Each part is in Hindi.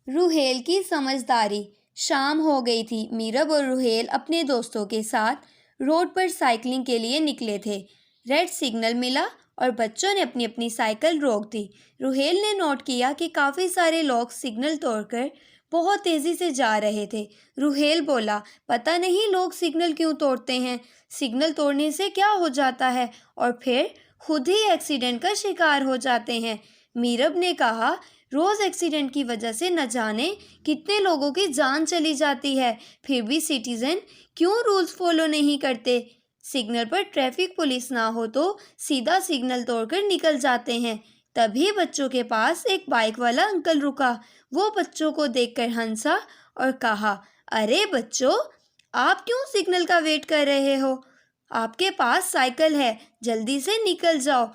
रूहेल की समझदारी। शाम हो गई थी। मीरब और रूहेल अपने दोस्तों के साथ रोड पर साइकिलिंग के लिए निकले थे। रेड सिग्नल मिला और बच्चों ने अपनी अपनी साइकिल रोक दी। रूहेल ने नोट किया कि काफ़ी सारे लोग सिग्नल तोड़कर बहुत तेज़ी से जा रहे थे। रूहेल बोला, पता नहीं लोग सिग्नल क्यों तोड़ते हैं। सिग्नल तोड़ने से क्या हो जाता है और फिर खुद ही एक्सीडेंट का शिकार हो जाते हैं। मीरब ने कहा, रोज़ एक्सीडेंट की वजह से न जाने कितने लोगों की जान चली जाती है, फिर भी सिटीजन क्यों रूल्स फॉलो नहीं करते। सिग्नल पर ट्रैफिक पुलिस ना हो तो सीधा सिग्नल तोड़कर निकल जाते हैं। तभी बच्चों के पास एक बाइक वाला अंकल रुका। वो बच्चों को देखकर हंसा और कहा, अरे बच्चों, आप क्यों सिग्नल का वेट कर रहे हो? आपके पास साइकिल है, जल्दी से निकल जाओ,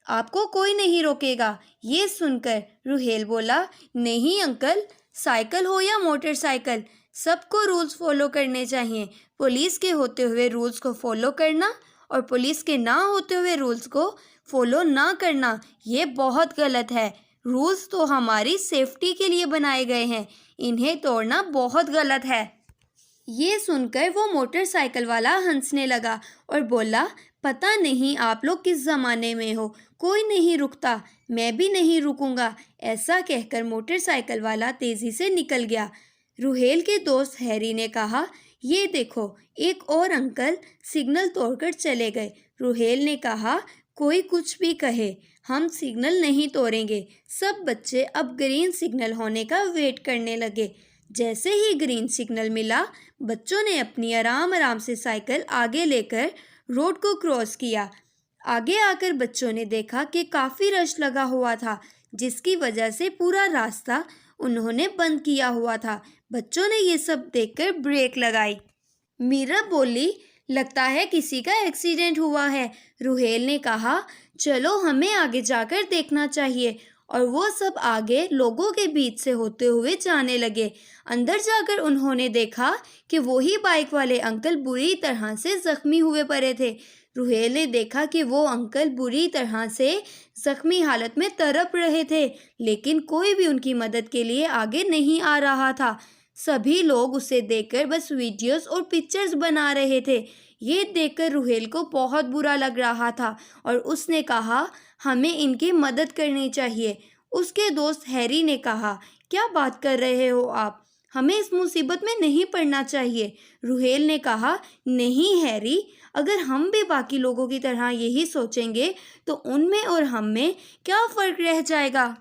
आपको कोई नहीं रोकेगा। ये सुनकर रूहेल बोला, नहीं अंकल, साइकिल हो या मोटरसाइकिल, सबको रूल्स फॉलो करने चाहिए। पुलिस के होते हुए रूल्स को फॉलो करना और पुलिस के ना होते हुए रूल्स को फॉलो ना करना, ये बहुत गलत है। रूल्स तो हमारी सेफ्टी के लिए बनाए गए हैं, इन्हें तोड़ना बहुत गलत है। ये सुनकर वो मोटरसाइकिल वाला हंसने लगा और बोला, पता नहीं आप लोग किस ज़माने में हो, कोई नहीं रुकता, मैं भी नहीं रुकूंगा। ऐसा कहकर मोटरसाइकिल वाला तेज़ी से निकल गया। रूहेल के दोस्त हैरी ने कहा, ये देखो, एक और अंकल सिग्नल तोड़कर चले गए। रूहेल ने कहा, कोई कुछ भी कहे, हम सिग्नल नहीं तोड़ेंगे। सब बच्चे अब ग्रीन सिग्नल होने का वेट करने लगे। जैसे ही ग्रीन सिग्नल मिला, बच्चों ने अपनी आराम आराम से साइकिल आगे लेकर रोड को क्रॉस किया। आगे आकर बच्चों ने देखा कि काफ़ी रश लगा हुआ था, जिसकी वजह से पूरा रास्ता उन्होंने बंद किया हुआ था। बच्चों ने ये सब देखकर ब्रेक लगाई। मीरा बोली, लगता है किसी का एक्सीडेंट हुआ है। रूहेल ने कहा, चलो हमें आगे जाकर देखना चाहिए। और वो सब आगे लोगों के बीच से होते हुए जाने लगे। अंदर जाकर उन्होंने देखा कि वही बाइक वाले अंकल बुरी तरह से जख्मी हुए पड़े थे। रूहेल ने देखा कि वो अंकल बुरी तरह से जख्मी हालत में तड़प रहे थे, लेकिन कोई भी उनकी मदद के लिए आगे नहीं आ रहा था। सभी लोग उसे देखकर बस वीडियोस और पिक्चर्स बना रहे थे। ये देखकर रूहेल को बहुत बुरा लग रहा था और उसने कहा, हमें इनकी मदद करनी चाहिए। उसके दोस्त हैरी ने कहा, क्या बात कर रहे हो आप, हमें इस मुसीबत में नहीं पड़ना चाहिए। रूहेल ने कहा, नहीं हैरी, अगर हम भी बाकी लोगों की तरह यही सोचेंगे तो उनमें और हम में क्या फ़र्क रह जाएगा।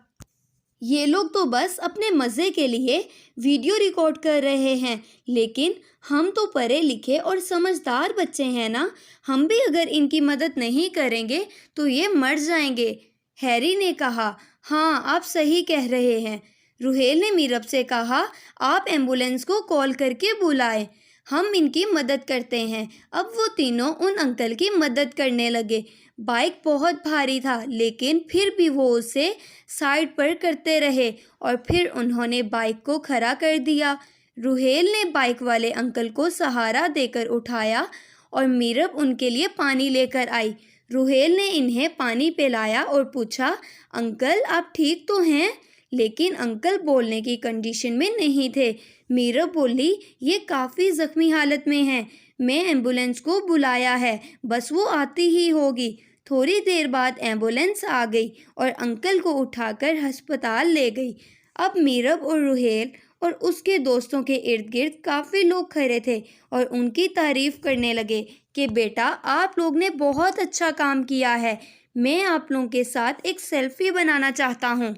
ये लोग तो बस अपने मज़े के लिए वीडियो रिकॉर्ड कर रहे हैं, लेकिन हम तो पढ़े लिखे और समझदार बच्चे हैं ना। हम भी अगर इनकी मदद नहीं करेंगे तो ये मर जाएंगे। हैरी ने कहा, हाँ आप सही कह रहे हैं। रूहेल ने मीरब से कहा, आप एम्बुलेंस को कॉल करके बुलाएं, हम इनकी मदद करते हैं। अब वो तीनों उन अंकल की मदद करने लगे। बाइक बहुत भारी था, लेकिन फिर भी वो उसे साइड पर करते रहे और फिर उन्होंने बाइक को खड़ा कर दिया। रूहेल ने बाइक वाले अंकल को सहारा देकर उठाया और मीरब उनके लिए पानी लेकर आई। रूहेल ने इन्हें पानी पिलाया और पूछा, अंकल आप ठीक तो हैं? लेकिन अंकल बोलने की कंडीशन में नहीं थे। मीरब बोली, ये काफ़ी ज़ख्मी हालत में हैं, मैं एम्बुलेंस को बुलाया है, बस वो आती ही होगी। थोड़ी देर बाद एम्बुलेंस आ गई और अंकल को उठाकर अस्पताल ले गई। अब मीरब और रूहेल और उसके दोस्तों के इर्द गिर्द काफ़ी लोग खड़े थे और उनकी तारीफ़ करने लगे कि बेटा आप लोग ने बहुत अच्छा काम किया है, मैं आप लोगों के साथ एक सेल्फ़ी बनाना चाहता हूँ।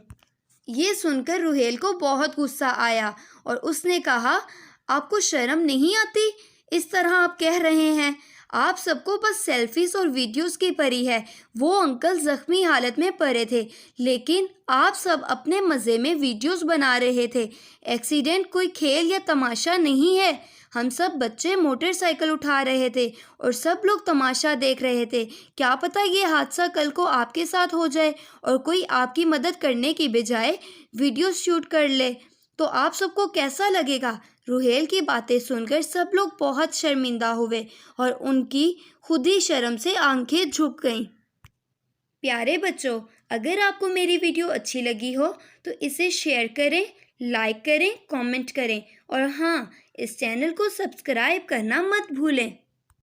ये सुनकर रूहेल को बहुत गुस्सा आया और उसने कहा, आपको शर्म नहीं आती? इस तरह आप कह रहे हैं, आप सबको बस सेल्फीज और वीडियोस की पड़ी है। वो अंकल जख्मी हालत में पड़े थे, लेकिन आप सब अपने मज़े में वीडियोस बना रहे थे। एक्सीडेंट कोई खेल या तमाशा नहीं है। हम सब बच्चे मोटरसाइकिल उठा रहे थे और सब लोग तमाशा देख रहे थे। क्या पता ये हादसा कल को आपके साथ हो जाए और कोई आपकी मदद करने की बजाय वीडियो शूट कर ले, तो आप सबको कैसा लगेगा। रूहेल की बातें सुनकर सब लोग बहुत शर्मिंदा हुए और उनकी खुद ही शर्म से आंखें झुक गईं। प्यारे बच्चों, अगर आपको मेरी वीडियो अच्छी लगी हो तो इसे शेयर करें, लाइक करें, कमेंट करें और हाँ, इस चैनल को सब्सक्राइब करना मत भूलें।